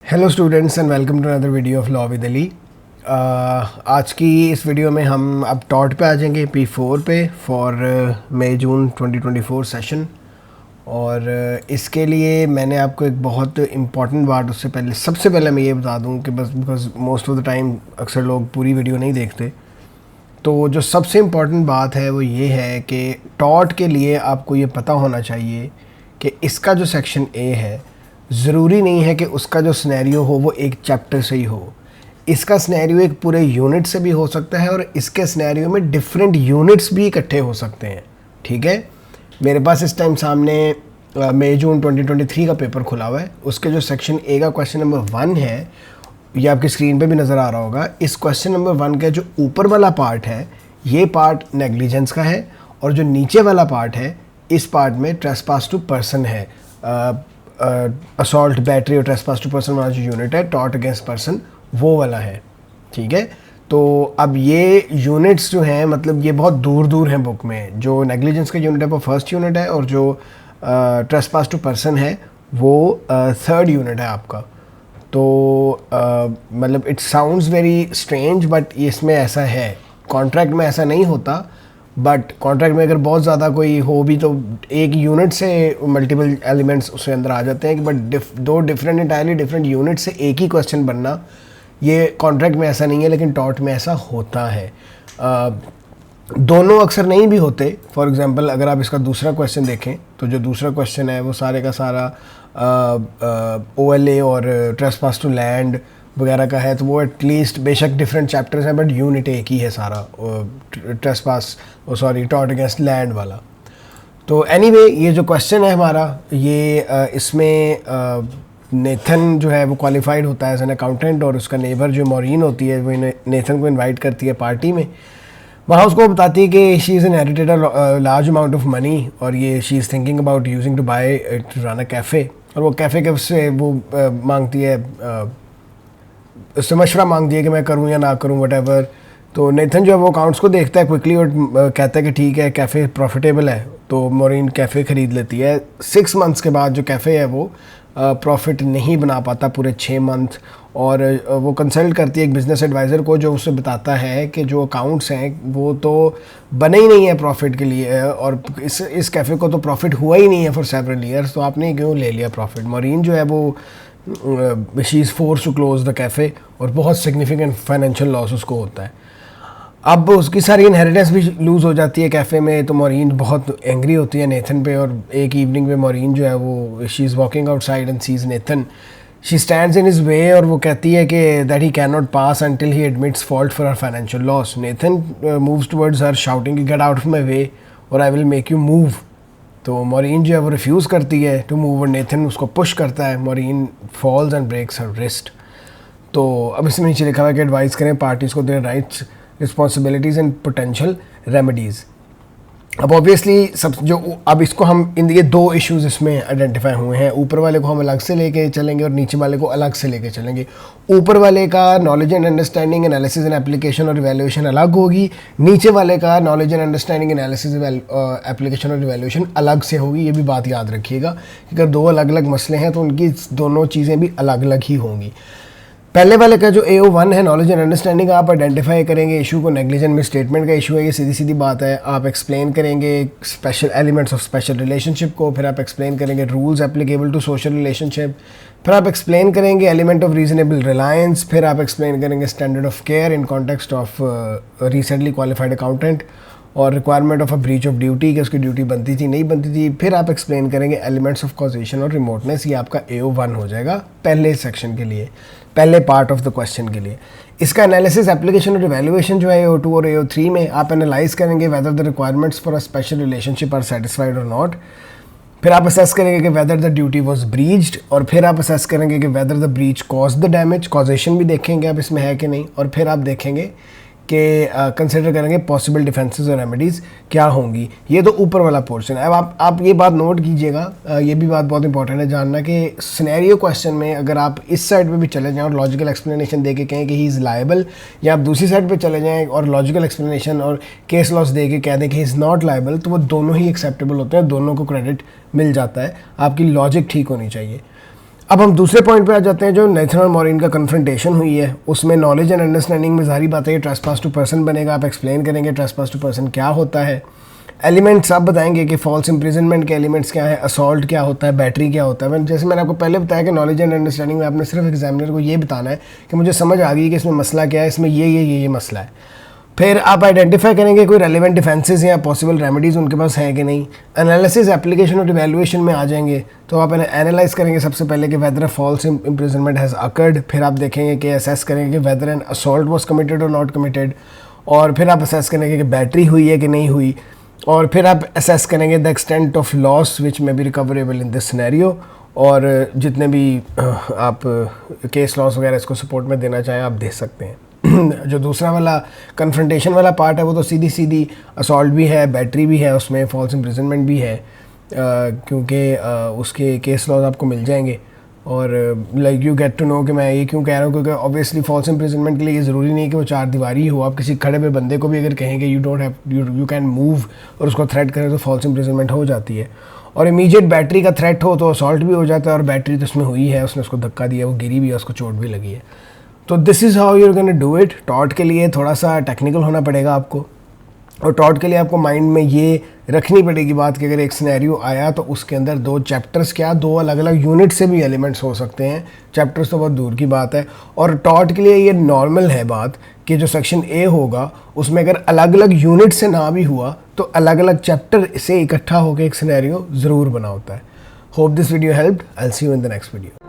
Hello students and welcome to another video of law with Ali. आज की इस video में हम अब टॉट पे आ जाएंगे P4 पे फॉर मई जून 2024 सेशन। और इसके लिए मैंने आपको एक बहुत इम्पॉर्टेंट बात उससे पहले सबसे पहले मैं ये बता दूं कि बस because most of the time अक्सर लोग पूरी वीडियो नहीं देखते, तो जो सबसे इम्पॉर्टेंट बात है वो ये है कि टॉट के लिए आपको ये पता होना चाहिए कि इसका जो सेक्शन ए है ज़रूरी नहीं है कि उसका जो सिनेरियो हो वो एक चैप्टर से ही हो। इसका सिनेरियो एक पूरे यूनिट से भी हो सकता है और इसके सिनेरियो में डिफरेंट यूनिट्स भी इकट्ठे हो सकते हैं। ठीक है, मेरे पास इस टाइम सामने मई जून 2023 का पेपर खुला हुआ है। उसके जो सेक्शन ए का क्वेश्चन नंबर 1 है, ये आपकी स्क्रीन पे भी नज़र आ रहा होगा। इस क्वेश्चन नंबर 1 का जो ऊपर वाला पार्ट है ये पार्ट नेग्लिजेंस का है और जो नीचे वाला पार्ट है इस पार्ट में ट्रेसपास टू पर्सन है। असॉल्ट बैटरी और ट्रेसपास टू पर्सन वाला जो यूनिट है टॉट अगेंस्ट पर्सन वो वाला है। ठीक है, तो अब ये यूनिट्स जो हैं मतलब ये बहुत दूर दूर हैं बुक में। जो नेग्लिजेंस का यूनिट है वो फर्स्ट यूनिट है और जो ट्रेसपास टू पर्सन है वो थर्ड यूनिट है आपका। तो मतलब it sounds very strange but इसमें ऐसा है। कॉन्ट्रैक्ट में ऐसा नहीं होता, बट कॉन्ट्रैक्ट में अगर बहुत ज़्यादा कोई हो भी तो एक यूनिट से मल्टीपल एलिमेंट्स उसके अंदर आ जाते हैं। बट दो डिफरेंट इंटायरली डिफरेंट यूनिट से एक ही क्वेश्चन बनना ये कॉन्ट्रैक्ट में ऐसा नहीं है, लेकिन टॉट में ऐसा होता है। दोनों अक्सर नहीं भी होते। फॉर एग्जांपल अगर आप इसका दूसरा क्वेश्चन देखें तो जो दूसरा क्वेश्चन है वो सारे का सारा OLA और ट्रेसपास टू लैंड वगैरह का है, तो वो एटलीस्ट बेशक डिफरेंट चैप्टर्स हैं बट यूनिट एक ही है सारा, ट्रेसपास टॉट अगेंस्ट लैंड वाला। तो एनीवे ये जो क्वेश्चन है हमारा ये इसमें नेथन जो है वो क्वालिफाइड होता है एज एन अकाउंटेंट और उसका नेबर जो मॉरीन होती है वो नेथन को इनवाइट करती है पार्टी में। वहाँ उसको बताती है कि she is inherited a large amount of money और ये she is thinking about using to buy to run a cafe. और वो कैफ़े के उससे वो मांगती है, उससे मशवरा मांगती है कि मैं करूं या ना करूं वटेवर। तो नेथन जो है वो अकाउंट्स को देखता है क्विकली और कहता है कि ठीक है कैफ़े प्रॉफिटेबल है, तो मॉरीन कैफ़े ख़रीद लेती है। 6 मंथ्स के बाद जो कैफ़े है वो प्रॉफिट नहीं बना पाता पूरे 6 मंथ, और वो कंसल्ट करती है एक बिज़नेस एडवाइज़र को जो उसे बताता है कि जो अकाउंट्स हैं वो तो बने ही नहीं है प्रॉफिट के लिए और इस कैफ़े को तो प्रॉफिट हुआ ही नहीं है फॉर सेवरल ईयर्स, तो आपने क्यों ले लिया प्रॉफिट। मॉरीन जो है वो she is force to close the cafe और बहुत सिग्निफिकेंट फाइनेंशियल लॉस उसको होता है। अब उसकी सारी इनहेरिटेंस भी लूज़ हो जाती है कैफ़े में, तो मॉरीन बहुत एंग्री होती है नेथन पे। और एक इवनिंग में मॉरीन जो है वो she is walking outside and sees Nathan, she stands in his way और वो कहती है कि that he can not pass until he admits fault for her financial loss. Nathan moves towards her shouting get out of my way और I will make you move. तो Maureen जो है वो रिफ्यूज़ करती है टू मूव और Nathan उसको push करता है। Maureen falls and breaks her wrist. तो अब इसमें नीचे लिखा हुआ है कि एडवाइस करें पार्टीज़ को their rights, responsibilities and potential remedies. अब ऑब्वियसली सब जो अब इसको हम ये 2 इश्यूज़ इसमें आइडेंटिफाई हुए हैं। ऊपर वाले को हम अलग से लेके चलेंगे और नीचे वाले को अलग से लेके चलेंगे। ऊपर वाले का knowledge and understanding analysis and application और इवैल्यूएशन अलग होगी, नीचे वाले का knowledge and understanding analysis application और इवैल्यूएशन अलग से होगी। ये भी बात याद रखिएगा कि अगर 2 अलग अलग मसले हैं तो उनकी दोनों चीज़ें भी अलग अलग ही होंगी। पहले वाले का जो AO1 है नॉलेज एंड अंडरस्टैंडिंग, आप आइडेंटिफाई करेंगे इशू को। नेग्लिजेंट मिसस्टेटमेंट का इशू है, ये सीधी सीधी बात है। आप एक्सप्लेन करेंगे special elements of special relationship को, फिर आप एक्सप्लेन करेंगे rules applicable to social relationship, फिर आप एक्सप्लेन करेंगे एलिमेंट ऑफ रीजनेबल रिलायंस, फिर आप एक्सप्लेन करेंगे standard of care in context of recently qualified accountant और requirement of a breach of duty कि उसकी ड्यूटी बनती थी नहीं बनती थी। फिर आप एक्सप्लेन करेंगे एलिमेंट्स ऑफ कॉजेशन और रिमोटनेस। ये आपका AO1 हो जाएगा पहले सेक्शन के लिए, पहले पार्ट ऑफ द क्वेश्चन के लिए। इसका एनालिसिस एप्लीकेशन और इवैल्यूएशन जो है AO2 और AO3 में आप एनालाइज करेंगे whether the requirements for a special relationship are satisfied और नॉट। फिर आप असेस करेंगे कि whether the duty was breached, और फिर आप असेस करेंगे कि whether the breach cause the damage, causation भी देखेंगे आप इसमें है कि नहीं, और फिर आप देखेंगे कि कंसिडर करेंगे पॉसिबल डिफेंसेस और रेमेडीज़ क्या होंगी। ये तो ऊपर वाला पोर्शन है। अब आप ये बात नोट कीजिएगा, ये भी बात बहुत इंपॉर्टेंट है जानना कि सिनेरियो क्वेश्चन में अगर आप इस साइड पे भी चले जाएं और लॉजिकल एक्सप्लेनेशन दे के कहें कि ही इज़ लायबल, या आप दूसरी साइड पे चले जाएं और लॉजिकल एक्सप्लेनेशन और केस लॉस दे के कह दें कि ही इज़ नॉट लायबल, तो वो दोनों ही एक्सेप्टेबल होते हैं, दोनों को क्रेडिट मिल जाता है। आपकी लॉजिक ठीक होनी चाहिए। अब हम दूसरे पॉइंट पे आ जाते हैं, जो नेथन और मॉरिन का कन्फ्रंटेशन हुई है उसमें नॉलेज एंड अंडरस्टैंडिंग में जारी बात है ट्रेसपास टू पर्सन बनेगा। आप एक्सप्लेन करेंगे ट्रेसपास टू पर्सन क्या होता है, एलिमेंट्स आप बताएंगे कि फॉल्स इंप्रिजनमेंट के एलिमेंट्स क्या है, असॉल्ट क्या होता है, बैटरी क्या होता है। जैसे मैंने आपको पहले बताया कि नॉलेज एंड अंडरस्टैंडिंग में आपने सिर्फ एग्जामिनर को ये बताना है कि मुझे समझ आ गई कि इसमें मसला क्या है, इसमें ये मसला है। फिर आप आइडेंटिफाई करेंगे कोई रेलिवेंट डिफेंसेस या पॉसिबल रेमेडीज़ उनके पास हैं कि नहीं। एनालिसिस, एप्लीकेशन और इवैल्यूएशन में आ जाएंगे तो आप एनालाइज करेंगे सबसे पहले कि whether false imprisonment has occurred. फिर आप देखेंगे कि असेस करेंगे कि whether an assault was committed और नॉट कमिटेड। और फिर आप असेस करेंगे कि बैटरी हुई है कि नहीं हुई। और फिर आप असेस करेंगे the extent of loss which may be recoverable in this scenario. और जितने भी आप केस लॉस वगैरह इसको सपोर्ट में देना चाहें आप दे सकते हैं। जो दूसरा वाला कन्फ्रंटेशन वाला पार्ट है वो तो सीधी असॉल्ट भी है, बैटरी भी है, उसमें फॉल्स इम्प्रिजनमेंट भी है, क्योंकि उसके केस लॉज आपको मिल जाएंगे। और like you get to know कि मैं ये क्यों कह रहा हूँ, क्योंकि ऑब्वियसली फॉल्स इम्प्रिजनमेंट के लिए ये ज़रूरी नहीं है कि वो 4 दीवारी हो। आप किसी खड़े हुए बंदे को भी अगर कहेंगे you don't have you can move और उसको थ्रेट करें तो फॉल्स इम्प्रिजनमेंट हो जाती है। और इमीडिएट बैटरी का थ्रेट हो तो असॉल्ट भी हो जाता है, और बैटरी तो उसमें हुई है, उसने उसको धक्का दिया, वो गिरी भी है, उसको चोट भी लगी है। तो this is how you're gonna do it. Taught के लिए थोड़ा सा टेक्निकल होना पड़ेगा आपको, और टॉट के लिए आपको माइंड में ये रखनी पड़ेगी बात कि अगर एक सिनेरियो आया तो उसके अंदर 2 चैप्टर्स, क्या 2 अलग अलग यूनिट से भी एलिमेंट्स हो सकते हैं, चैप्टर्स तो बहुत दूर की बात है। और टॉट के लिए ये नॉर्मल है बात कि जो सेक्शन ए होगा उसमें अगर अलग अलग यूनिट से ना भी हुआ तो अलग अलग चैप्टर से इकट्ठा होकर एक सिनेरियो ज़रूर बना होता है। Hope this video helped. I will see you in the next video.